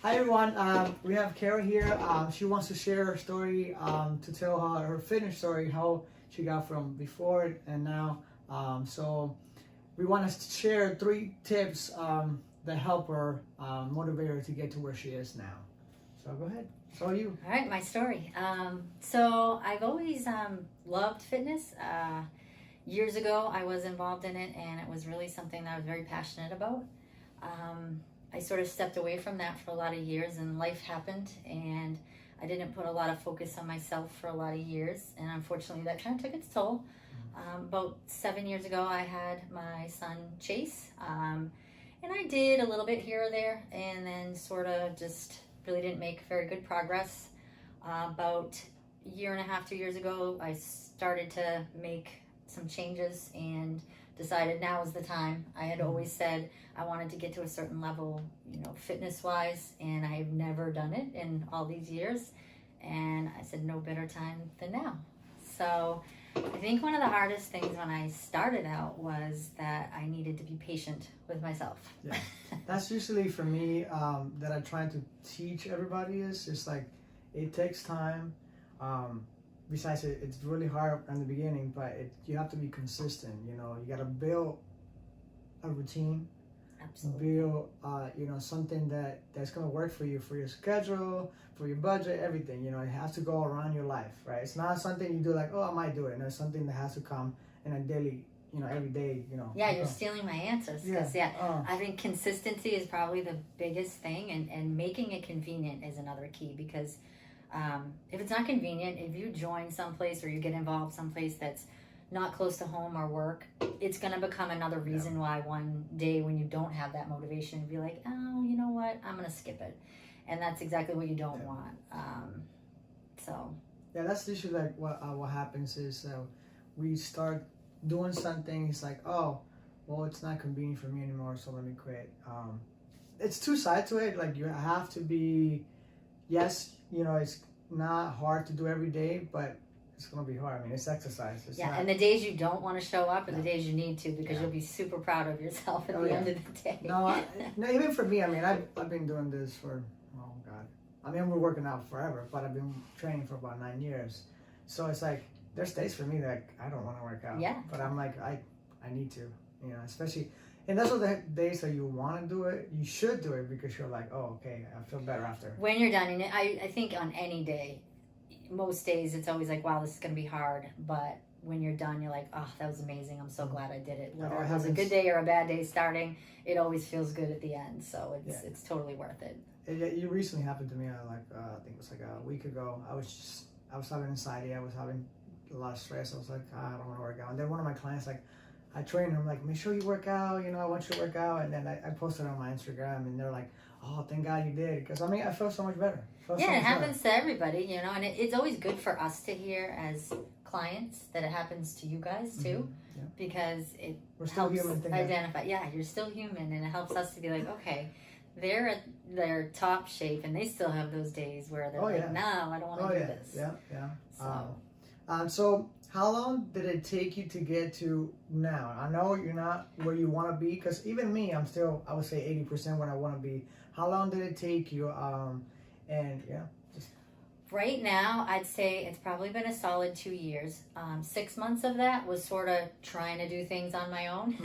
Hi everyone, we have Kara here. She wants to share her story, to tell her fitness story, how she got from before and now. So we want to share 3 tips that help her, motivate her to get to where she is now. So go ahead. So you. All right, my story. So I've always loved fitness. Years ago, I was involved in it, and it was really something that I was very passionate about. I sort of stepped away from that for a lot of years, and life happened, and I didn't put a lot of focus on myself for a lot of years, and unfortunately, that kind of took its toll. About 7 years ago, I had my son Chase, and I did a little bit here or there, and then sort of just really didn't make very good progress. About a year and a half, 2 years ago, I started to make some changes and decided now is the time. I had always said I wanted to get to a certain level, fitness wise, and I've never done it in all these years. And I said no better time than now. So I think one of the hardest things when I started out was that I needed to be patient with myself. Yeah, that's usually for me, that I try to teach everybody is just like it takes time. Besides, it's really hard in the beginning, but you have to be consistent. You got to build a routine. Absolutely. Build, something that's going to work for you, for your schedule, for your budget, everything. It has to go around your life, right? It's not something you do like, oh, I might do it. No, it's something that has to come in a daily, every day, Yeah, you're stealing my answers. Because, I think consistency is probably the biggest thing, and making it convenient is another key, because if it's not convenient, if you join someplace or you get involved someplace that's not close to home or work, it's going to become another reason why one day when you don't have that motivation, be like, oh, you know what, I'm going to skip it. And that's exactly what you don't want. Yeah, that's usually like what happens is we start doing something. It's like, oh, well, it's not convenient for me anymore, so let me quit. It's 2 sides to it. Like you have to be, yes, it's not hard to do every day, but it's going to be hard. I mean, it's exercise. And the days you don't want to show up are the days you need to, because you'll be super proud of yourself at the end of the day. No, even for me, I mean, I've been doing this for, oh, God. I mean, we're working out forever, but I've been training for about 9 years. So it's like, there's days for me that I don't want to work out. Yeah. But I'm like, I need to, especially, and those are the days that you want to do it. You should do it because you're like, oh, okay, I feel better after. When you're done, and I think on any day, most days it's always like, wow, this is going to be hard. But when you're done, you're like, oh, that was amazing. I'm so glad I did it. Whether it was a good day or a bad day starting, it always feels good at the end. So it's totally worth it. It recently happened to me. I think it was like a week ago. I was having anxiety. I was having a lot of stress. I was like, I don't want to work out. And then one of my clients, like, I trained him, like, make sure you work out. I want you to work out. And then I posted on my Instagram, and they're like, oh, thank God you did. Because, I mean, I felt so much better. It happens to everybody, and it's always good for us to hear as clients that it happens to you guys, too. Yeah. Because it helps identify. Yeah, you're still human, and it helps us to be like, okay, they're at their top shape, and they still have those days where they're like, no, I don't want to do this. Yeah. So how long did it take you to get to now? I know you're not where you want to be, because even me, I'm still, I would say 80% where I want to be. How long did it take you? Right now, I'd say it's probably been a solid 2 years. 6 months of that was sort of trying to do things on my own.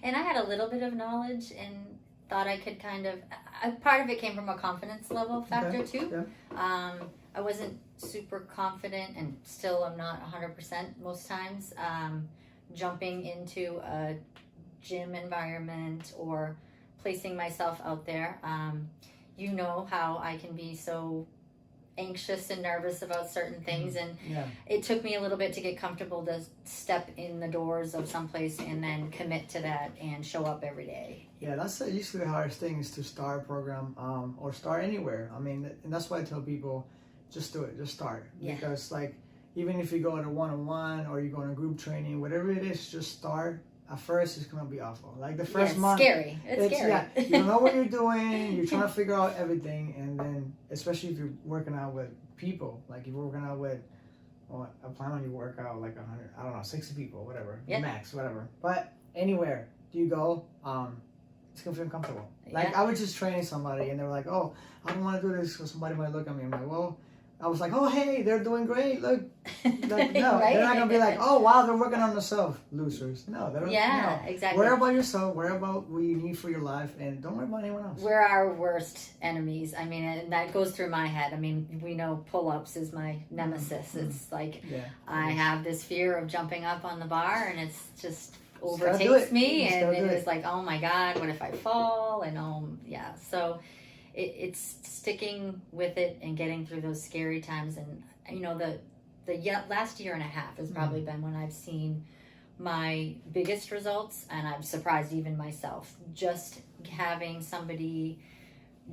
And I had a little bit of knowledge and thought I could kind of, part of it came from a confidence level factor too. I wasn't super confident, and still I'm not 100% most times, jumping into a gym environment or placing myself out there. You know how I can be so anxious and nervous about certain things, and it took me a little bit to get comfortable to step in the doors of someplace and then commit to that and show up every day. Yeah, that's usually the hardest thing, is to start a program, or start anywhere. I mean, and that's why I tell people, just do it, just start. Because like, even if you go to one-on-one or you go in a group training, whatever it is, just start. At first, it's gonna be awful. Like the first month, scary. It's scary. Yeah, you don't know what you're doing. You're trying to figure out everything, and then especially if you're working out with people, like if you're working out with, well, I plan on you work out like 100, I don't know, 60 people, whatever, max, whatever. But anywhere you go, it's gonna feel comfortable. Like Yeah. I was just training somebody, and they were like, "Oh, I don't want to do this because somebody might look at me." I'm like, "Well," I was like, "Oh, hey, they're doing great. Look." Like, no, Right? they're not gonna be like, "Oh, wow, they're working on themselves, losers." No, they don't. Yeah, No. exactly. Worry about yourself. Worry about what you need for your life, and don't worry about anyone else. We're our worst enemies. I mean, and that goes through my head. I mean, we know pull-ups is my nemesis. It's like I have this fear of jumping up on the bar, and it's just overtakes me, and it's like, oh my God, what if I fall? And so it's sticking with it and getting through those scary times. And the last year and a half has probably been when I've seen my biggest results, and I'm surprised even myself. Just having somebody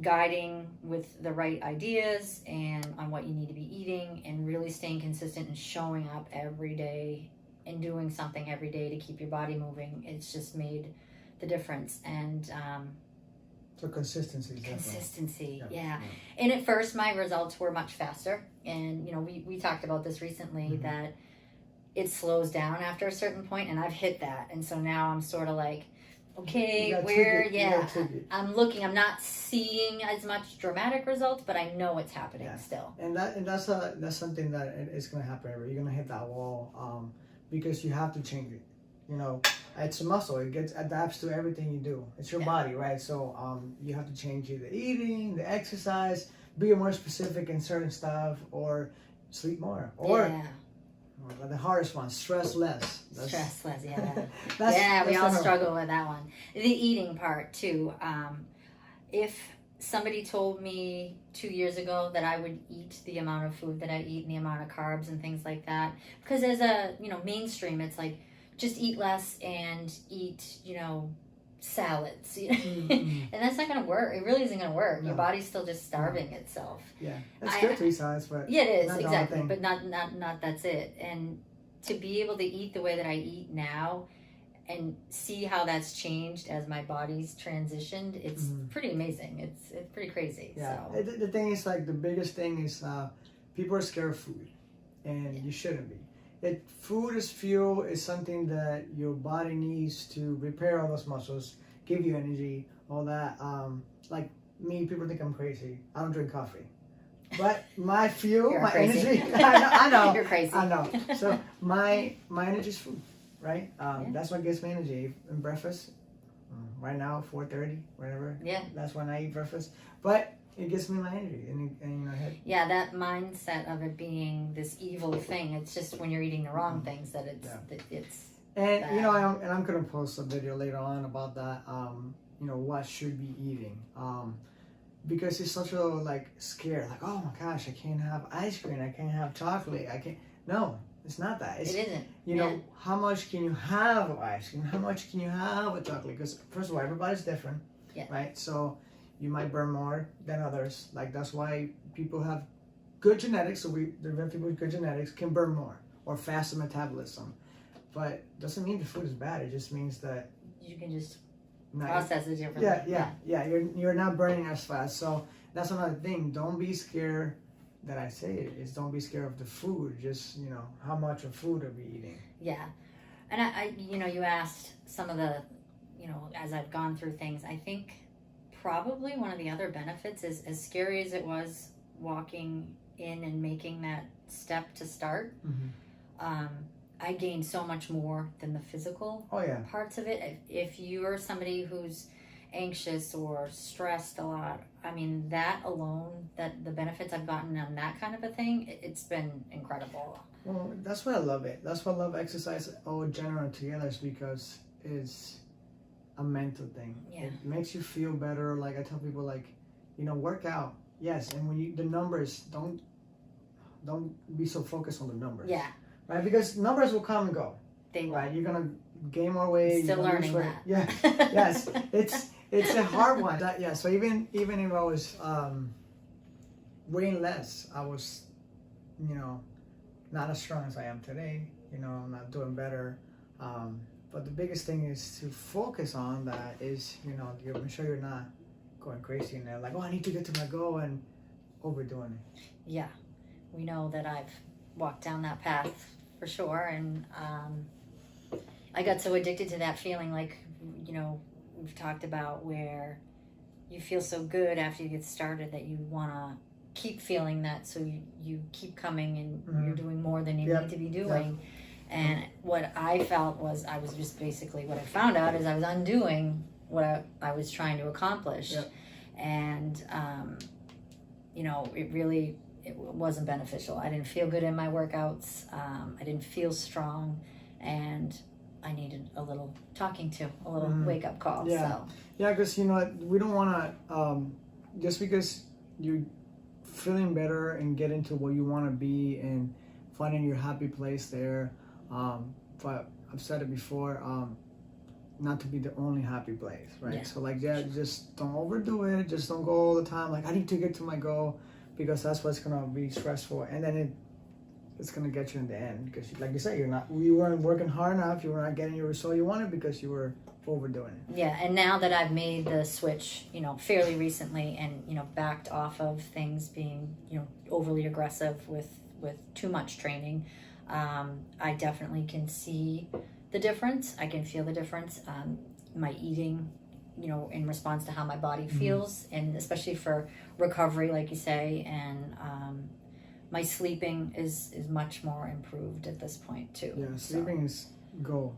guiding with the right ideas and on what you need to be eating, and really staying consistent and showing up every day and doing something every day to keep your body moving. It's just made the difference. And so consistency. Yeah. And at first my results were much faster, and we talked about this recently, that it slows down after a certain point, and I've hit that. And so now I'm sort of like, okay, I'm not seeing as much dramatic results, but I know it's happening still. And that's something that is going to happen. You're going to hit that wall, because you have to change it. It's a muscle. It adapts to everything you do. It's your body, right? So you have to change the eating, the exercise, be more specific in certain stuff, or sleep more, or the hardest one, stress less. Stress less, yeah. We all struggle with that one. The eating part too. If somebody told me 2 years ago that I would eat the amount of food that I eat and the amount of carbs and things like that, because as a mainstream, it's like just eat less and eat salads, and that's not going to work. It really isn't going to work. No. Your body's still just starving itself. Yeah, it's good to eat salads, but it is exactly, but not that's it. And to be able to eat the way that I eat now, and see how that's changed as my body's transitioned, it's pretty amazing. It's pretty crazy. Yeah, so. The thing is, like, the biggest thing is people are scared of food, and you shouldn't be. Food is fuel, is something that your body needs to repair all those muscles, give you energy, all that. Like me, people think I'm crazy. I don't drink coffee. But my fuel, my energy, I know. You're crazy. I know. So my energy is food, right? That's what gives me energy. And breakfast, right now, 4:30, whatever. Yeah. That's when I eat breakfast. But it gives me my energy, and yeah, that mindset of it being this evil thing. It's just when you're eating the wrong things that it's. And bad. I'm gonna post a video later on about that. What should be eating. Because it's such a scare. Like, oh my gosh, I can't have ice cream. I can't have chocolate. I can't. No, it's not that. It isn't. You know, how much can you have of ice cream? How much can you have of chocolate? Because first of all, everybody's different. Yeah. Right. So you might burn more than others. That's why people have good genetics. So there are people with good genetics can burn more or faster metabolism. But doesn't mean the food is bad. It just means that you can just process it differently. Yeah. You're not burning as fast. So that's another thing. Don't be scared. That I say it is don't be scared of the food. Just how much of food are we eating? Yeah, and I you asked some of the as I've gone through things. I think probably one of the other benefits is, as scary as it was walking in and making that step to start. I gained so much more than the physical parts of it. If you're somebody who's anxious or stressed a lot, I mean, that alone, that the benefits I've gotten on that kind of a thing, it's been incredible. Well, that's why I love it. That's why I love exercise all general together, is because it's a mental thing. Yeah. It makes you feel better. Like I tell people, work out. Yes, and when the numbers, don't be so focused on the numbers. Yeah. Right, because numbers will come and go. Right, you're gonna gain more weight. Still learning that. Yeah. Yes, it's a hard one. So even if I was weighing less, I was, not as strong as I am today. I'm not doing better. But the biggest thing is to focus on that. Is make sure you're not going crazy in there. Like, oh, I need to get to my goal and overdoing it. Yeah, we know that I've walked down that path for sure, and I got so addicted to that feeling, like we've talked about where you feel so good after you get started that you want to keep feeling that, so you keep coming and you're doing more than you need to be doing. And what I felt was I was just basically, what I found out is I was undoing what I was trying to accomplish. And it wasn't beneficial. I didn't feel good in my workouts. I didn't feel strong, and I needed a little talking to, a little wake up call. Because we don't want to just because you're feeling better and get into what you want to be and finding your happy place there. But I've said it before, not to be the only happy place, right? So just don't overdo it. Just don't go all the time like, I need to get to my goal, because that's what's gonna be stressful, and then it's gonna get you in the end, because like you said, you weren't working hard enough, you were not getting your result you wanted because you were overdoing it. And now that I've made the switch, fairly recently, and backed off of things being overly aggressive with too much training, I definitely can see the difference. I can feel the difference. My eating, in response to how my body feels, and especially for recovery, like you say, and my sleeping is much more improved at this point too. Sleeping is gold,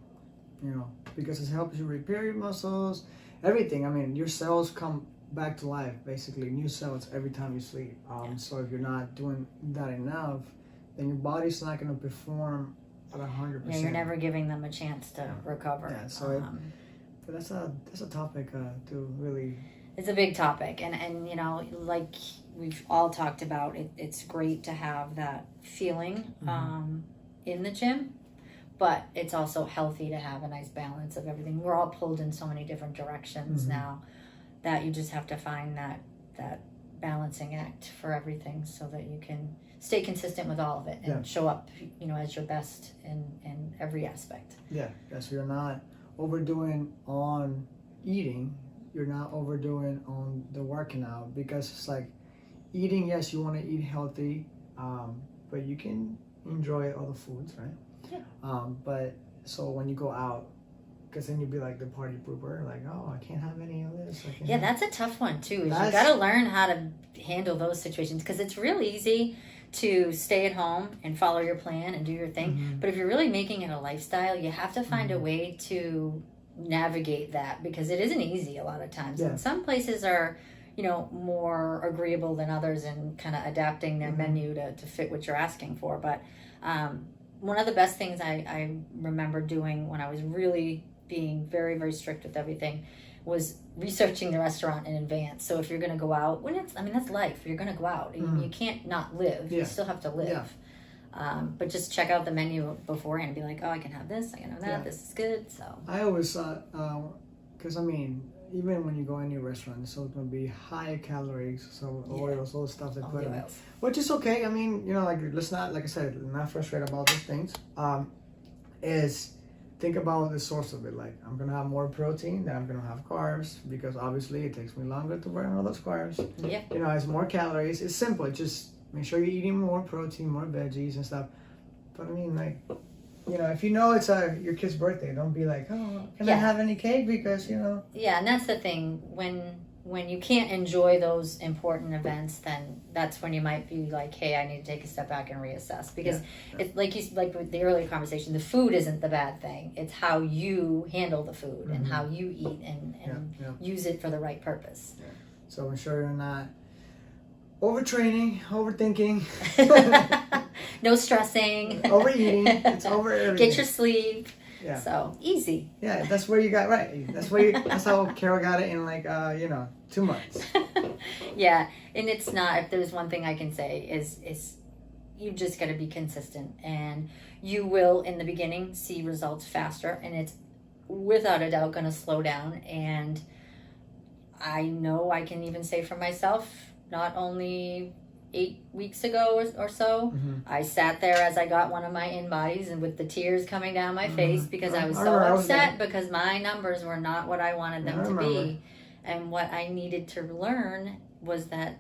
because it helps you repair your muscles, everything. I mean, your cells come back to life, basically, new cells every time you sleep. So if you're not doing that enough, then your body's not going to perform at 100%. Yeah, you're never giving them a chance to recover. But that's a topic to really. It's a big topic, and like we've all talked about, it's great to have that feeling in the gym, but it's also healthy to have a nice balance of everything. We're all pulled in so many different directions now that you just have to find that balancing act for everything, so that you can stay consistent with all of it and show up, as your best in every aspect. So you're not overdoing on eating, you're not overdoing on the working out, because it's like eating, yes, you want to eat healthy, but you can enjoy other foods, right? But so when you go out, because then you'd be like the party pooper, like, oh, I can't have any of this. That's a tough one too. You got to learn how to handle those situations, because it's real easy to stay at home and follow your plan and do your thing. But if you're really making it a lifestyle, you have to find a way to navigate that, because it isn't easy a lot of times. And some places are, more agreeable than others and kind of adapting their menu to fit what you're asking for. But one of the best things I remember doing when I was really being very, very strict with everything was researching the restaurant in advance. So if you're going to go out, that's life. You're going to go out. You can't not live. You still have to live. But just check out the menu beforehand and be like, oh, I can have this, I can have that, this is good. So I always thought, because even when you go in any restaurant, it's always going to be high calories, so oils, all the stuff they put in it, which is okay. Let's not, like I said, not frustrated about these things. Is think about the source of it. Like, I'm going to have more protein, then I'm going to have carbs, because obviously it takes me longer to burn all those carbs. It's more calories. It's simple. Just make sure you're eating more protein, more veggies and stuff. But if it's your kid's birthday, don't be like, oh, can I have any cake? Because, Yeah, and that's the thing. When you can't enjoy those important events, then that's when you might be like, hey, I need to take a step back and reassess. Because it's like with the earlier conversation, the food isn't the bad thing. It's how you handle the food and how you eat and use it for the right purpose. So I'm sure you're not overtraining, overthinking. No stressing. Overeating. It's over everything. Get your sleep. So easy. That's where you got right. That's how Carol got it in 2 months. And it's not. If there's one thing I can say is you just got to be consistent, and you will in the beginning see results faster, and it's without a doubt going to slow down. And I know I can even say for myself, not only 8 weeks ago or so, I sat there as I got one of my in-bodies and with the tears coming down my face, because I was so upset because my numbers were not what I wanted them to be. And what I needed to learn was that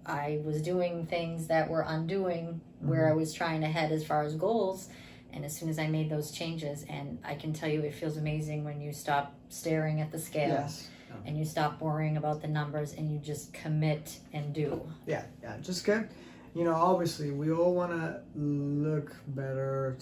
I was doing things that were undoing where I was trying to head as far as goals. And as soon as I made those changes, and I can tell you it feels amazing when you stop staring at the scale. Yes. And you stop worrying about the numbers and you just commit and do. Yeah, just get, obviously we all want to look better,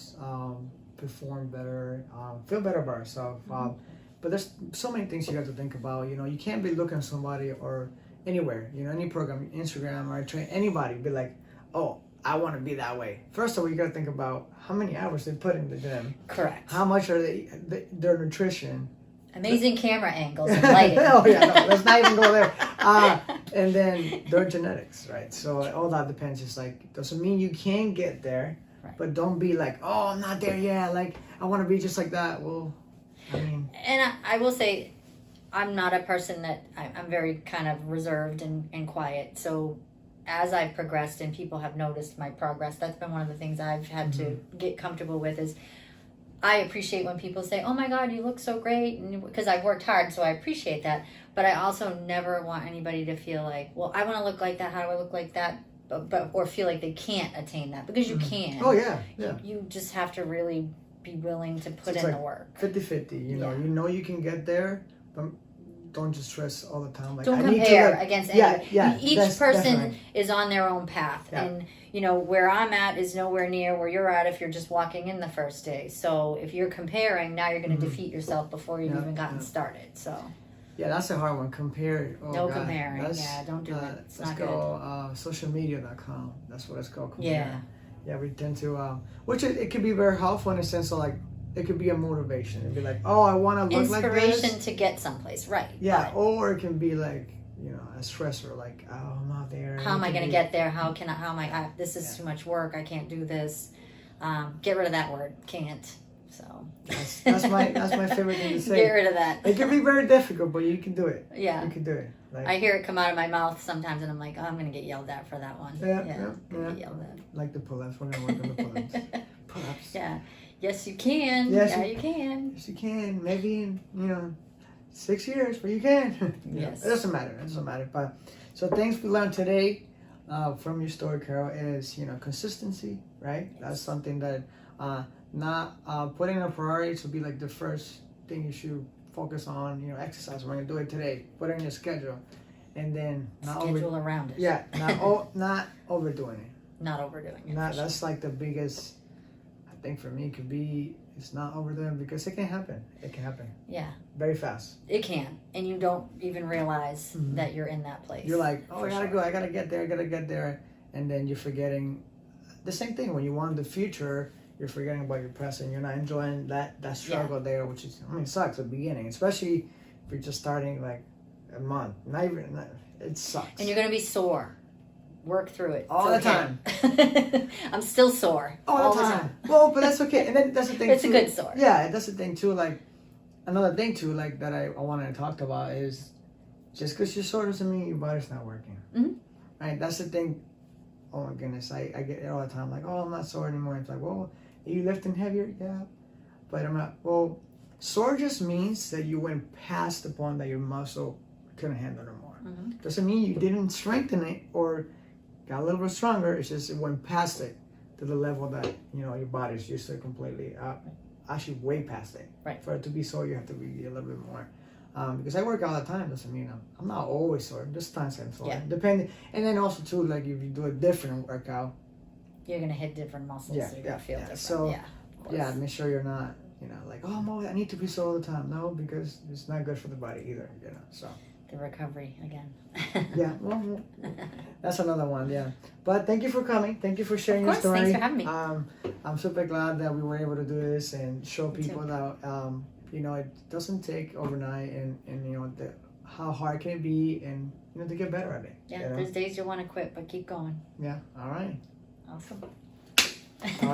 perform better, feel better about ourselves. But there's so many things you have to think about. You can't be looking at somebody or anywhere, any program, Instagram or train anybody, be like, oh, I want to be that way. First of all, you got to think about how many hours they put in the gym. Correct. How much are their nutrition. Amazing camera angles and lighting. Oh yeah, no, let's not even go there. And then their genetics, right? So all that depends. It's like, doesn't mean you can't get there, right. But don't be like, oh, I'm not there yet. Like, I want to be just like that. Well, I mean. And I will say, I'm not a person that, I'm very kind of reserved and quiet. So as I've progressed and people have noticed my progress, that's been one of the things I've had to get comfortable with is, I appreciate when people say, oh my God, you look so great, and because I've worked hard, so I appreciate that. But I also never want anybody to feel like, well, I want to look like that. How do I look like that? But or feel like they can't attain that, because you can. Oh yeah. You just have to really be willing to put It's in like the work. 50-50, you know you can get there, but don't just stress all the time. Like, Don't I compare need to, against anybody. Yeah, Each person definitely. is on their own path. Yeah. And, where I'm at is nowhere near where you're at if you're just walking in the first day. So if you're comparing, now you're going to defeat yourself before you've even gotten started. So yeah, that's a hard one. Compare. Oh, no God. comparing. Don't do it. It's let's not go socialmedia.com. That's what it's called. good. Yeah. Yeah, we tend to, which it could be very helpful in the sense of like, it could be a motivation. It'd be like, oh, I want to look like this. Inspiration to get someplace, right. Yeah, or it can be like, a stressor, like, oh, I'm not there. How am I going to get there? How am I, this is too much work. I can't do this. Get rid of that word, can't. So that's my favorite thing to say. Get rid of that. It can be very difficult, but you can do it. Yeah. You can do it. Like, I hear it come out of my mouth sometimes, and I'm like, oh, I'm going to get yelled at for that one. Yeah. Get yelled at. Like the pull-ups. We're going to work on the pull-ups. Pull-ups. Yeah. Yes, you can. Yes, yeah, you can. Yes, you can. Maybe in, 6 years, but you can. Yes. It doesn't matter. But so things we learned today from your story, Carol, is, consistency, right? Yes. That's something that not putting a priority to be like the first thing you should focus on, exercise. We're going to do it today. Put it in your schedule. And then not schedule around it. Yeah, not overdoing it. Not overdoing it. That's like the biggest, I think for me, could be, it's not overdoing, because it can happen. It can happen. Yeah. Very fast. It can. And you don't even realize that you're in that place. You're like, oh, I gotta get there. And then you're forgetting the same thing. When you want the future, you're forgetting about your present. You're not enjoying that struggle there, which is, it sucks at the beginning, especially if you're just starting like a month. It sucks. And you're going to be sore. Work through it. All the time. I'm still sore. All the time. Well, but that's okay. And then that's the thing it's too. a good sore. Yeah, that's the thing too. Like, another thing too, like that I wanted to talk about is, just because you're sore doesn't mean your body's not working. Mm-hmm. Right? That's the thing. Oh my goodness, I get it all the time. Like, oh, I'm not sore anymore. It's like, well, are you lifting heavier? Yeah, but I'm not. Well, sore just means that you went past the point that your muscle couldn't handle no more. Mm-hmm. Doesn't mean you didn't strengthen it or got a little bit stronger. It's just it went past it to the level that your body's used to completely. Actually, way past it. Right. For it to be sore, you have to be a little bit more. Because I work all the time, doesn't mean I'm not always sore. There's times I'm sore. Yeah. Depending, and then also too, like if you do a different workout, you're gonna hit different muscles. Yeah, so you're gonna feel different. So yeah, make sure you're not, like, oh, I need to be sore all the time. No, because it's not good for the body either. So. The recovery again. Yeah, well, that's another one. Yeah, but thank you for coming. Thank you for sharing your story. Thanks for having me. I'm super glad that we were able to do this and show people that it doesn't take overnight, and how hard can it be, and to get better at it. Yeah, there's days you want to quit, but keep going. Yeah. All right. Awesome.